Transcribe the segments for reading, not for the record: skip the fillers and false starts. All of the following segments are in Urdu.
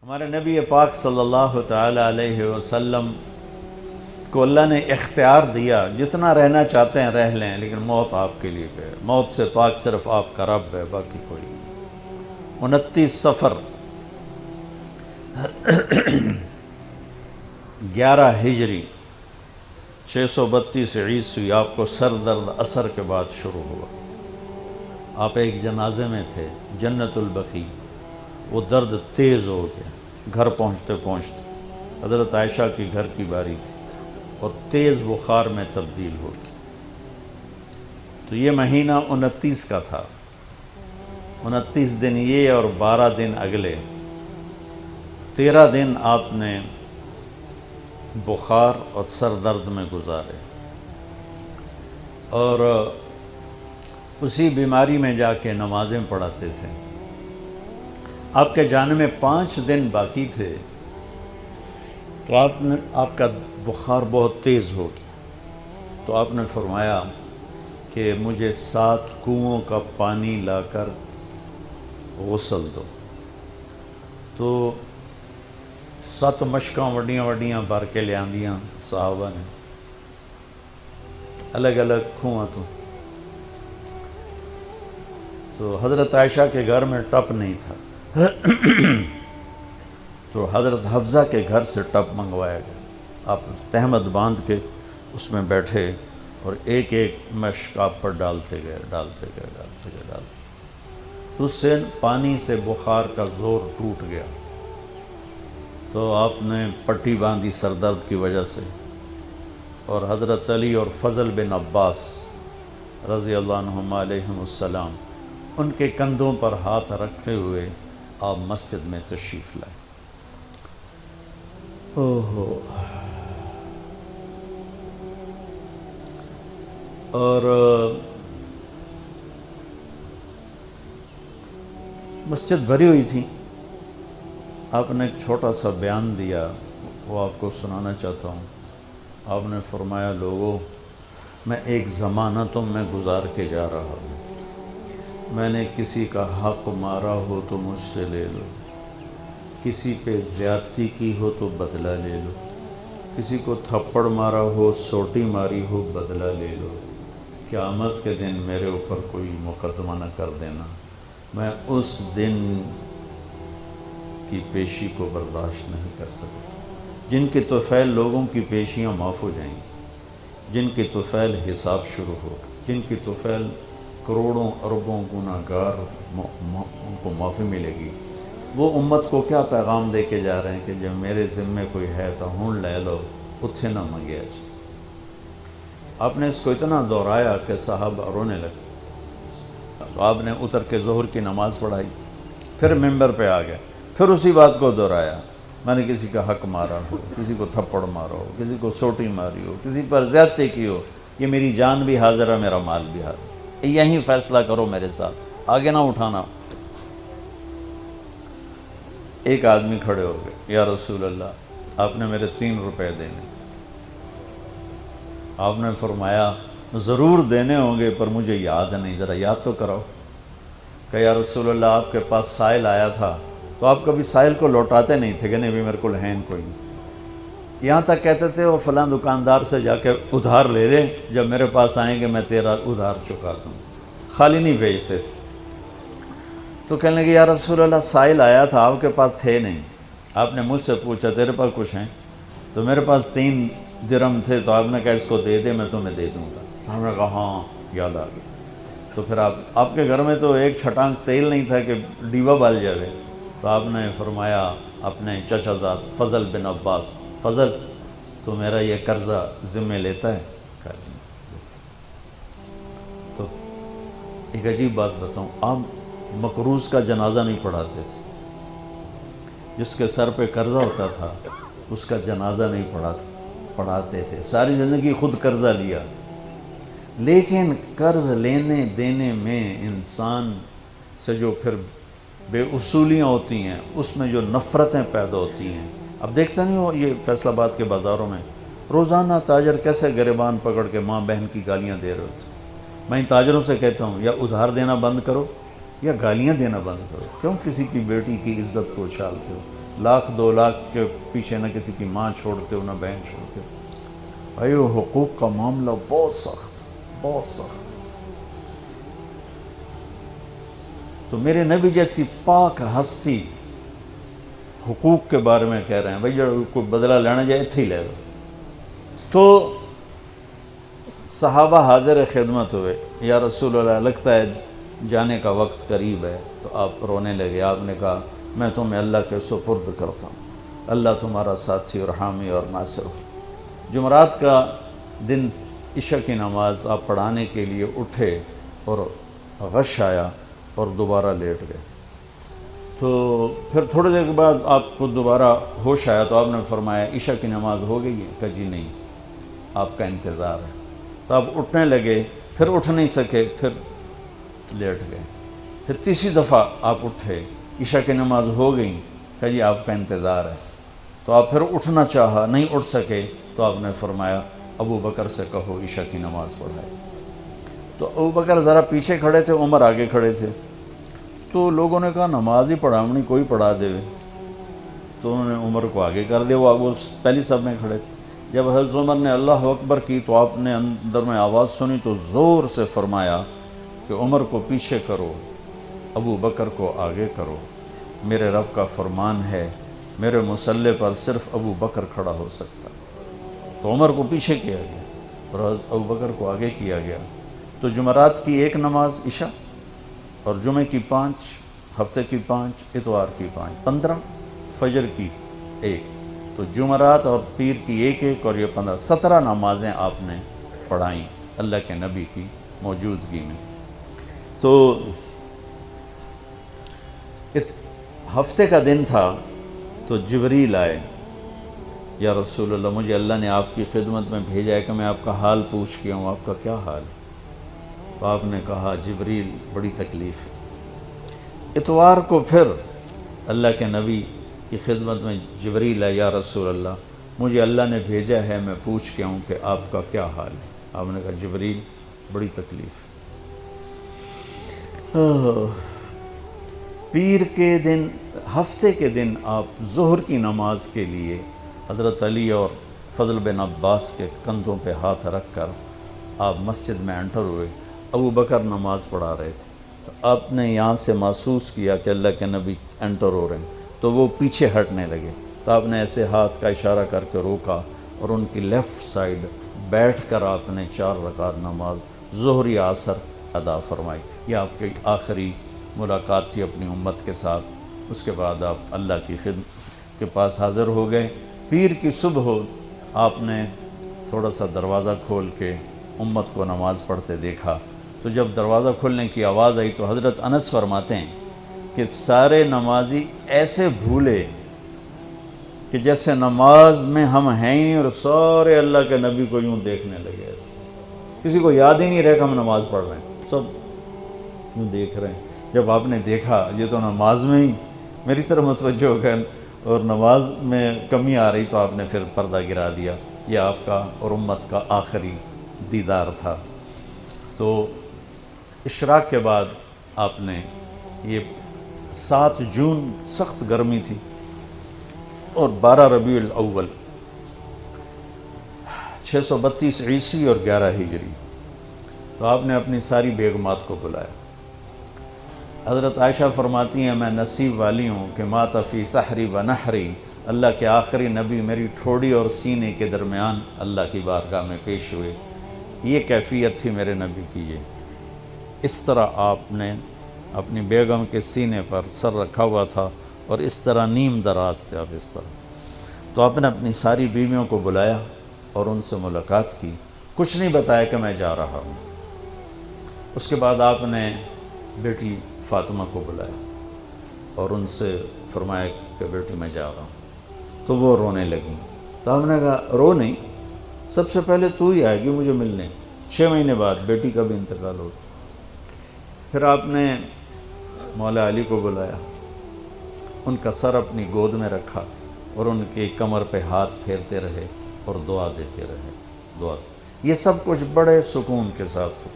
ہمارے نبی پاک صلی اللہ تعالی علیہ وسلم کو اللہ نے اختیار دیا، جتنا رہنا چاہتے ہیں رہ لیں، لیکن موت آپ کے لیے ہے، موت سے پاک صرف آپ کا رب ہے، باقی کوئی نہیں۔ 29 صفر 11 ہجری 632 عیسوی آپ کو سر درد عصر کے بعد شروع ہوا۔ آپ ایک جنازے میں تھے، جنت البقیع، وہ درد تیز ہو گیا، گھر پہنچتے پہنچتے حضرت عائشہ کی گھر کی باری تھی اور تیز بخار میں تبدیل ہو گئی۔ تو یہ مہینہ 29 کا تھا، 29 دن یہ اور 12 دن اگلے، 13 دن آپ نے بخار اور سر درد میں گزارے، اور اسی بیماری میں جا کے نمازیں پڑھاتے تھے۔ آپ کے جانے میں 5 دن باقی تھے تو آپ کا بخار بہت تیز ہو گیا، تو آپ نے فرمایا کہ مجھے 7 کنوؤں کا پانی لا کر غسل دو۔ تو 7 مشکاں وڈیاں وڈیاں بھر کے لے آندیاں صحابہ نے، الگ الگ کنواں تو حضرت عائشہ کے گھر میں ٹپ نہیں تھا، تو حضرت حفصہ کے گھر سے ٹپ منگوایا گیا۔ آپ تہمت باندھ کے اس میں بیٹھے اور ایک ایک مشک آپ پر ڈالتے گئے تو اس سے پانی سے بخار کا زور ٹوٹ گیا، تو آپ نے پٹی باندھی سر درد کی وجہ سے، اور حضرت علی اور فضل بن عباس رضی اللہ عنہما علیہم السلام ان کے کندھوں پر ہاتھ رکھے ہوئے آپ مسجد میں تشریف لائے۔ اور مسجد بھری ہوئی تھی۔ آپ نے ایک چھوٹا سا بیان دیا، وہ آپ کو سنانا چاہتا ہوں۔ آپ نے فرمایا، لوگوں، میں ایک زمانہ تم میں گزار کے جا رہا ہوں، میں نے کسی کا حق مارا ہو تو مجھ سے لے لو، کسی پہ زیادتی کی ہو تو بدلہ لے لو، کسی کو تھپڑ مارا ہو، سوٹی ماری ہو، بدلہ لے لو، قیامت کے دن میرے اوپر کوئی مقدمہ نہ کر دینا، میں اس دن کی پیشی کو برداشت نہیں کر سکتا۔ جن کے طفیل لوگوں کی پیشیاں معاف ہو جائیں گی، جن کے طفیل حساب شروع ہو، جن کی طفیل کروڑوں اربوں گناہگار ان کو معافی ملے گی، وہ امت کو کیا پیغام دے کے جا رہے ہیں کہ جب میرے ذمے کوئی ہے تو ہون لے لو، اتھے نہ منگیا جائے۔ آپ نے اس کو اتنا دہرایا کہ صحابہ رونے لگے۔ تو آپ نے اتر کے ظہر کی نماز پڑھائی، پھر ممبر پہ آ گئے، پھر اسی بات کو دہرایا، میں نے کسی کا حق مارا ہو، کسی کو تھپڑ مارا ہو، کسی کو سوٹی ماری ہو، کسی پر زیادتی کی ہو، یہ میری جان بھی حاضر ہے، میرا مال بھی حاضر ہے، یہیں فیصلہ کرو میرے ساتھ، آگے نہ اٹھانا۔ ایک آدمی کھڑے ہو گئے، یا رسول اللہ، آپ نے میرے 3 روپے دینے۔ آپ نے فرمایا، ضرور دینے ہوں گے پر مجھے یاد نہیں، ذرا یاد تو کراؤ۔ کہ یا رسول اللہ، آپ کے پاس سائل آیا تھا تو آپ کبھی سائل کو لوٹاتے نہیں تھے کہ نہیں بھی میرے کو ہے کوئی نہیں، یہاں تک کہتے تھے وہ فلاں دکاندار سے جا کے ادھار لے لے، جب میرے پاس آئیں گے میں تیرا ادھار چکا دوں، خالی نہیں بھیجتے تھے۔ تو کہنے لگے، یا رسول اللہ، سائل آیا تھا، آپ کے پاس تھے نہیں، آپ نے مجھ سے پوچھا تیرے پاس کچھ ہیں؟ تو میرے پاس 3 درہم تھے، تو آپ نے کہا اس کو دے دے، میں تمہیں دے دوں گا۔ تو ہم نے کہا ہاں، یاد آ گیا۔ تو پھر آپ کے گھر میں تو ایک چھٹانک تیل نہیں تھا کہ ڈیبا بال جاوے، تو آپ نے فرمایا اپنے چچا زاد فضل بن عباس، فضل تو میرا یہ قرضہ ذمہ لیتا ہے؟ کہا جی۔ تو ایک عجیب بات بتاؤں، آپ مقروض کا جنازہ نہیں پڑھاتے تھے، جس کے سر پہ قرضہ ہوتا تھا اس کا جنازہ نہیں پڑھاتے تھے، ساری زندگی خود قرضہ لیا، لیکن قرض لینے دینے میں انسان سے جو پھر بے اصولیاں ہوتی ہیں، اس میں جو نفرتیں پیدا ہوتی ہیں۔ اب دیکھتے نہیں ہو یہ فیصل آباد کے بازاروں میں روزانہ تاجر کیسے گریبان پکڑ کے ماں بہن کی گالیاں دے رہے ہوتے۔ میں ان تاجروں سے کہتا ہوں، یا ادھار دینا بند کرو یا گالیاں دینا بند کرو، کیوں کسی کی بیٹی کی عزت کو اچھالتے ہو؟ لاکھ 2 لاکھ کے پیچھے نہ کسی کی ماں چھوڑتے ہو نہ بہن چھوڑتے ہو. بھائی وہ حقوق کا معاملہ بہت سخت، بہت سخت. تو میرے نبی جیسی پاک ہستی حقوق کے بارے میں کہہ رہے ہیں بھائی جو کوئی بدلہ لینا جائے اتھے ہی لے لو. تو صحابہ حاضر خدمت ہوئے، یا رسول اللہ لگتا ہے جانے کا وقت قریب ہے. تو آپ رونے لگے. آپ نے کہا میں تمہیں اللہ کے سپرد کرتا ہوں، اللہ تمہارا ساتھی اور حامی اور ناصر ہو. جمعرات کا دن عشاء کی نماز آپ پڑھانے کے لیے اٹھے اور غش آیا اور دوبارہ لیٹ گئے. تو پھر تھوڑی دیر کے بعد آپ کو دوبارہ ہوش آیا تو آپ نے فرمایا عشاء کی نماز ہو گئی ہے؟ کہا جی نہیں، آپ کا انتظار ہے. تو آپ اٹھنے لگے، پھر اٹھ نہیں سکے، پھر لیٹ گئے. پھر تیسری دفعہ آپ اٹھے، عشاء کی نماز ہو گئی. کہا جی آپ کا انتظار ہے. تو آپ پھر اٹھنا چاہا، نہیں اٹھ سکے. تو آپ نے فرمایا ابو بکر سے کہو عشاء کی نماز پڑھائے. تو ابو بکر ذرا پیچھے کھڑے تھے، عمر آگے کھڑے تھے. تو لوگوں نے کہا نماز ہی پڑھاونی، کوئی پڑھا دے. تو انہوں نے عمر کو آگے کر دیا، وہ پہلی صف میں کھڑے تھے. جب حضرت عمر نے اللہ اکبر کی تو آپ نے اندر میں آواز سنی تو زور سے فرمایا کہ عمر کو پیچھے کرو، ابو بکر کو آگے کرو. میرے رب کا فرمان ہے میرے مصلی پر صرف ابو بکر کھڑا ہو سکتا. تو عمر کو پیچھے کیا گیا اور ابو بکر کو آگے کیا گیا. تو جمعرات کی 1 نماز عشاء اور جمعے کی 5، ہفتے کی 5، اتوار کی 5، 15، فجر کی 1. تو جمعرات اور پیر کی 1 اور یہ 15، 17 نمازیں آپ نے پڑھائیں اللہ کے نبی کی موجودگی میں. تو ہفتے کا دن تھا تو جبریل آئے، یا رسول اللہ مجھے اللہ نے آپ کی خدمت میں بھیجا ہے کہ میں آپ کا حال پوچھ کے ہوں، آپ کا کیا حال ہے؟ تو آپ نے کہا جبریل بڑی تکلیف ہے. اتوار کو پھر اللہ کے نبی کی خدمت میں جبریل ہے، یا رسول اللہ مجھے اللہ نے بھیجا ہے میں پوچھ کے ہوں کہ آپ کا کیا حال ہے؟ آپ نے کہا جبریل بڑی تکلیف ہے. پیر کے دن، ہفتے کے دن آپ ظہر کی نماز کے لیے حضرت علی اور فضل بن عباس کے کندھوں پہ ہاتھ رکھ کر آپ مسجد میں انٹر ہوئے. ابو بکر نماز پڑھا رہے تھے. تو آپ نے یہاں سے محسوس کیا کہ اللہ کے نبی انٹر ہو رہے ہیں تو وہ پیچھے ہٹنے لگے. تو آپ نے ایسے ہاتھ کا اشارہ کر کے روکا اور ان کی لیفٹ سائڈ بیٹھ کر آپ نے 4 رکعت نماز ظہر یا عصر ادا فرمائی. یہ آپ کی آخری ملاقات تھی اپنی امت کے ساتھ. اس کے بعد آپ اللہ کی خدمت کے پاس حاضر ہو گئے. پیر کی صبح ہو آپ نے تھوڑا سا دروازہ کھول کے امت کو نماز پڑھتے دیکھا. تو جب دروازہ کھولنے کی آواز آئی تو حضرت انس فرماتے ہیں کہ سارے نمازی ایسے بھولے کہ جیسے نماز میں ہم ہیں ہی نہیں، اور سارے اللہ کے نبی کو یوں دیکھنے لگے. ایسے کسی کو یاد ہی نہیں رہے کہ ہم نماز پڑھ رہے ہیں، سب یوں دیکھ رہے ہیں. جب آپ نے دیکھا یہ تو نماز میں ہی میری طرف متوجہ ہو گئے اور نماز میں کمی آ رہی، تو آپ نے پھر پردہ گرا دیا. یہ آپ کا اور امت کا آخری دیدار تھا. تو اشراق کے بعد آپ نے یہ 7 جون سخت گرمی تھی اور 12 ربیع الاول 632 عیسوی اور 11 ہجری. تو آپ نے اپنی ساری بیگمات کو بلایا. حضرت عائشہ فرماتی ہیں میں نصیب والی ہوں کہ مات فی سحری و نحری، اللہ کے آخری نبی میری ٹھوڑی اور سینے کے درمیان اللہ کی بارگاہ میں پیش ہوئے. یہ کیفیت تھی میرے نبی کی. یہ اس طرح آپ نے اپنی بیگم کے سینے پر سر رکھا ہوا تھا اور اس طرح نیم دراز تھے آپ اس طرح. تو آپ نے اپنی ساری بیویوں کو بلایا اور ان سے ملاقات کی. کچھ نہیں بتایا کہ میں جا رہا ہوں. اس کے بعد آپ نے بیٹی فاطمہ کو بلایا اور ان سے فرمایا کہ بیٹی میں جا رہا ہوں. تو وہ رونے لگیں. تو ہم نے کہا رو نہیں، سب سے پہلے تو ہی آئے گی مجھے ملنے. 6 مہینے بعد بیٹی کا بھی انتقال ہو. پھر آپ نے مولا علی کو بلایا، ان کا سر اپنی گود میں رکھا اور ان کی کمر پہ ہاتھ پھیرتے رہے اور دعا دیتے رہے. دعا یہ سب کچھ بڑے سکون کے ساتھ ہو.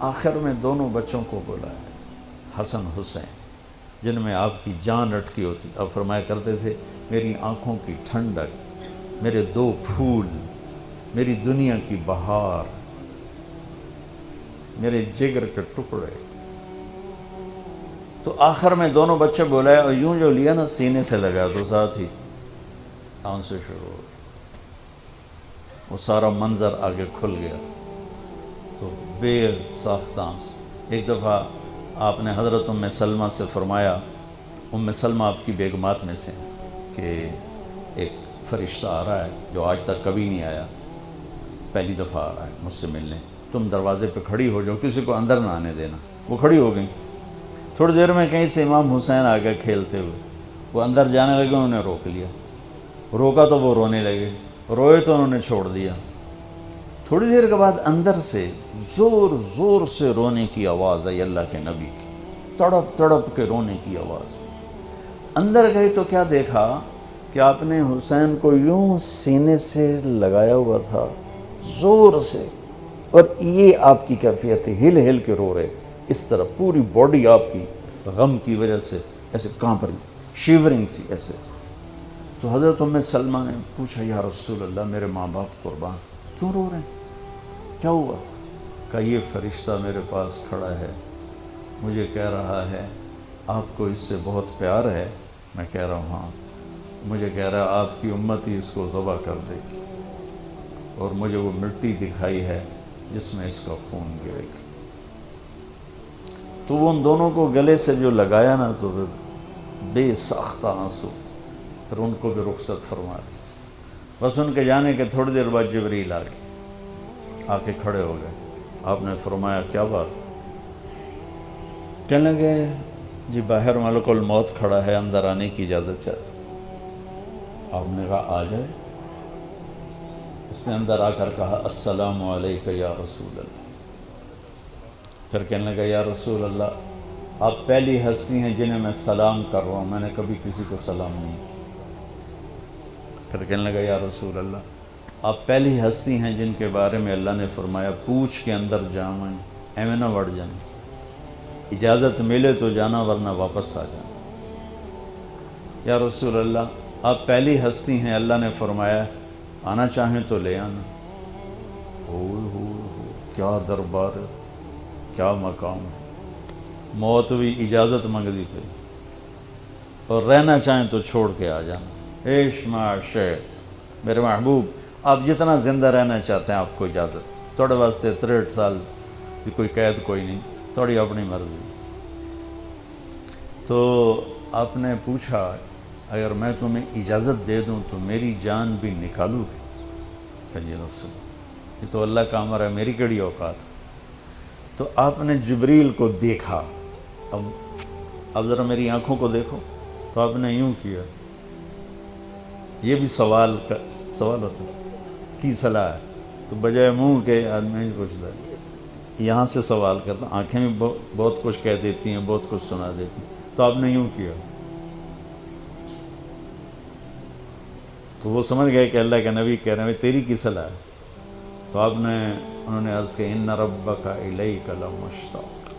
آخر میں دونوں بچوں کو بلایا، حسن حسین. جن میں آپ کی جان اٹکی ہوتی. آپ فرمایا کرتے تھے میری آنکھوں کی ٹھنڈک، میرے 2 پھول، میری دنیا کی بہار، میرے جگر کے ٹکڑے. تو آخر میں دونوں بچے بولائے اور یوں جو لیا نا سینے سے لگا تو ساتھ ہی آنسو شروع ہو گئے. وہ سارا منظر آگے کھل گیا تو بے ساختہ آنسو. ایک دفعہ آپ نے حضرت ام سلمہ سے فرمایا، ام سلمہ آپ کی بیگمات میں سے کہ ایک فرشتہ آ رہا ہے جو آج تک کبھی نہیں آیا، پہلی دفعہ آ رہا ہے مجھ سے ملنے، تم دروازے پہ کھڑی ہو جاؤ، کسی کو اندر نہ آنے دینا. وہ کھڑی ہو گئیں. تھوڑی دیر میں کہیں سے امام حسین آ گئے کھیلتے ہوئے. وہ اندر جانے لگے، انہوں نے روک لیا. روکا تو وہ رونے لگے، روئے تو انہوں نے چھوڑ دیا. تھوڑی دیر کے بعد اندر سے زور زور سے رونے کی آواز آئی اللہ کے نبی کی، تڑپ تڑپ کے رونے کی آواز. اندر گئے تو کیا دیکھا کہ آپ نے حسین کو یوں سینے سے لگایا ہوا تھا زور سے، اور یہ آپ کی کیفیت تھی، ہل ہل کے رو رہے اس طرح، پوری باڈی آپ کی غم کی وجہ سے ایسے کانپ رہی، شیورنگ تھی ایسے. تو حضرت ام سلمہ نے پوچھا یا رسول اللہ میرے ماں باپ قربان، کیوں رو رہے ہیں، کیا ہوا؟ کہا یہ فرشتہ میرے پاس کھڑا ہے، مجھے کہہ رہا ہے آپ کو اس سے بہت پیار ہے. میں کہہ رہا ہوں ہاں. مجھے کہہ رہا ہے آپ کی امت ہی اس کو ذبح کر دے گی، اور مجھے وہ مٹی دکھائی ہے جس میں اس کا خون گرے گا. تو وہ ان دونوں کو گلے سے جو لگایا نا تو بے ساختہ آنسو، پھر ان کو بھی رخصت فرما دی. بس ان کے جانے کے تھوڑی دیر بعد جبریل آ کے کھڑے ہو گئے. آپ نے فرمایا کیا بات ہے؟ کہنے لگے جی باہر ملک الموت کھڑا ہے، اندر آنے کی اجازت چاہتا. آپ نے کہا آ جائے. اس نے اندر آ کر کہا السلام علیکہ یا رسول اللہ. پھر کہنے لگا یا رسول اللہ آپ پہلی ہستی ہیں جنہیں میں سلام کر رہا ہوں، میں نے کبھی کسی کو سلام نہیں کیا. پھر کہنے لگا یا رسول اللہ آپ پہلی ہستی ہیں جن کے بارے میں اللہ نے فرمایا پوچھ کے اندر جائیں، ایویں نہ وڑ جائیں، اجازت ملے تو جانا ورنہ واپس آ جانا. یا رسول اللہ آپ پہلی ہستی ہیں اللہ نے فرمایا آنا چاہیں تو لے آنا. ہو کیا دربار ہے، کیا مقام ہے. موت بھی اجازت منگتی تھی، اور رہنا چاہیں تو چھوڑ کے آ جانا. عیش معاشرت میرے محبوب، آپ جتنا زندہ رہنا چاہتے ہیں آپ کو اجازت. تھوڑے واسطے 63 سال کی کوئی قید کوئی نہیں، تھوڑی اپنی مرضی. تو آپ نے پوچھا اگر میں تمہیں اجازت دے دوں تو میری جان بھی نکالو گے؟ کہ جی رسول یہ تو اللہ کا امر ہے، میری کیڑی اوقات. تو آپ نے جبریل کو دیکھا. اب ذرا میری آنکھوں کو دیکھو. تو آپ نے یوں کیا. یہ بھی سوال ہوتا ہے کی صلاح ہے، تو بجائے منہ کے آدمی نہیں پوچھتا ہے، یہاں سے سوال کرتا. آنکھیں بھی بہت کچھ کہہ دیتی ہیں، بہت کچھ سنا دیتی ہیں. تو آپ نے یوں کیا. تو وہ سمجھ گئے کہ اللہ کے نبی کہہ رہے ہیں تیری کی صلاح ہے. تو انہوں نے عرض کہ ان ربک الیک لمشتاق.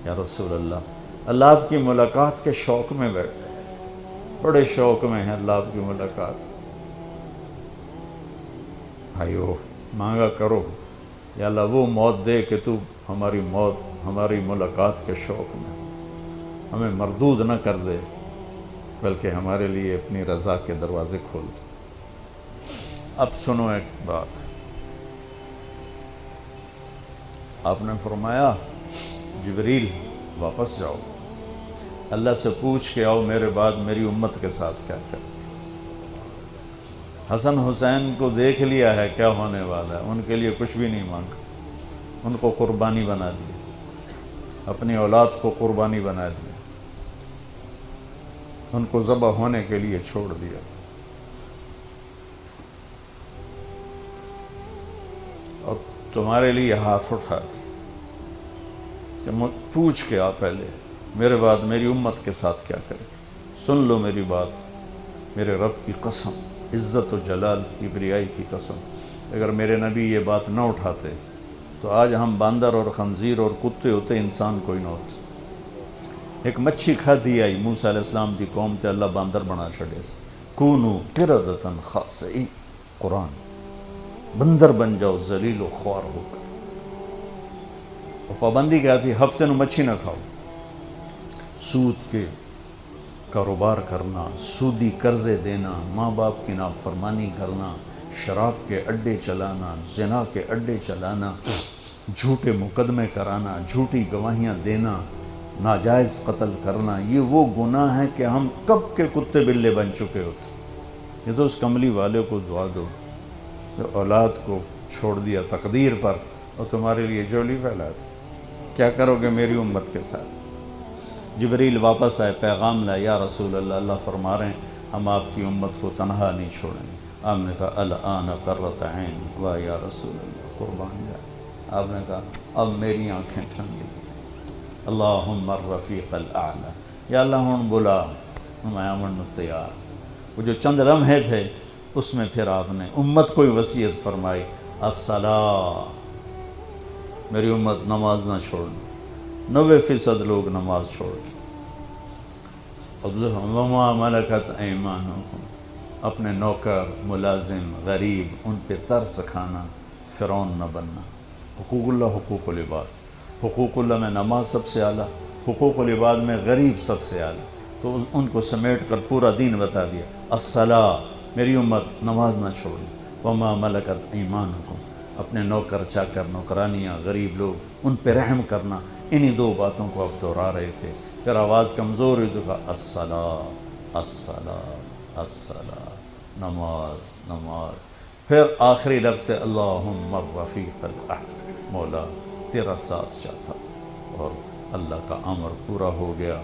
یا رسول اللہ آپ کی ملاقات کے شوق میں بیٹھے، بڑے شوق میں ہیں اللہ آپ کی ملاقات. بھائیو مانگا کرو یا اللہ وہ موت دے کہ تو ہماری ملاقات کے شوق میں ہمیں مردود نہ کر دے، بلکہ ہمارے لیے اپنی رضا کے دروازے کھول دے. اب سنو ایک بات. آپ نے فرمایا جبریل واپس جاؤ، اللہ سے پوچھ کے آؤ میرے بعد میری امت کے ساتھ کیا کرے. حسن حسین کو دیکھ لیا ہے کیا ہونے والا ہے، ان کے لیے کچھ بھی نہیں مانگا، ان کو قربانی بنا دیا، اپنی اولاد کو قربانی بنا دیا، ان کو ذبح ہونے کے لیے چھوڑ دیا. اور تمہارے لیے ہاتھ اٹھا دیا کہ پوچھ کے آ پہلے میرے بعد میری امت کے ساتھ کیا کرے. سن لو میری بات، میرے رب کی قسم، عزت و جلال کی بریائی کی قسم، اگر میرے نبی یہ بات نہ اٹھاتے تو آج ہم باندر اور خنزیر اور کتے ہوتے، انسان کوئی نہ ہوتا. ایک مچھی کھادی آئی موسیٰ علیہ السلام دی قوم تے اللہ باندر بنا چھڑے سے کونو قردتن خاسئی قرآن بندر بن جاؤ ذلیل و خوار ہو کر. اور پابندی کیا تھی؟ ہفتے نو مچھی نہ کھاؤ. سود کے کاروبار کرنا، سودی قرضے دینا، ماں باپ کی نافرمانی کرنا، شراب کے اڈے چلانا، زنا کے اڈے چلانا، جھوٹے مقدمے کرانا، جھوٹی گواہیاں دینا، ناجائز قتل کرنا، یہ وہ گناہ ہیں کہ ہم کب کے کتے بلے بن چکے ہوتے. یہ تو اس کملی والے کو دعا دو جو اولاد کو چھوڑ دیا تقدیر پر اور تمہارے لیے جولی پھیلا دی. کیا کرو گے میری امت کے ساتھ؟ جبریل واپس آئے، پیغام لائے، یا رسول اللہ، اللہ فرما رہے ہیں ہم آپ کی امت کو تنہا نہیں چھوڑیں گے. آپ نے کہا الآن قرۃ عینی واہ یا رسول اللہ، قربان جائے. آپ نے کہا اب میری آنکھیں ٹھنڈی. اللہم الرفیق الاعلی، یا اللہ ہوں بلا میں امن تیار. وہ جو چند لمحے تھے اس میں پھر آپ نے امت کو وصیت فرمائی، الصلاۃ، میری امت نماز نہ چھوڑنا. 90% لوگ نماز چھوڑ گئے. وما ملکت ایمانکم، اپنے نوکر، ملازم، غریب ان پہ ترس کھانا، فرعون نہ بننا. حقوق اللہ، حقوق العباد. حقوق اللہ میں نماز سب سے اعلیٰ، حقوق العباد میں غریب سب سے اعلیٰ. تو ان کو سمیٹ کر پورا دین بتا دیا. الصلاۃ، میری امت نماز نہ چھوڑی. وما ملکت ایمانکم، اپنے نوکر چاکر، نوکرانیاں، غریب لوگ ان پہ رحم کرنا. انہی دو باتوں کو اب دہرا رہے تھے. پھر آواز کمزور ہوئی تو کہا الصلاۃ، الصلاۃ، الصلاۃ، نماز، نماز. پھر آخری لفظ سے اللہم الرفیق الاعلی، مولا تیرا ساتھ چاہتا. اور اللہ کا امر پورا ہو گیا.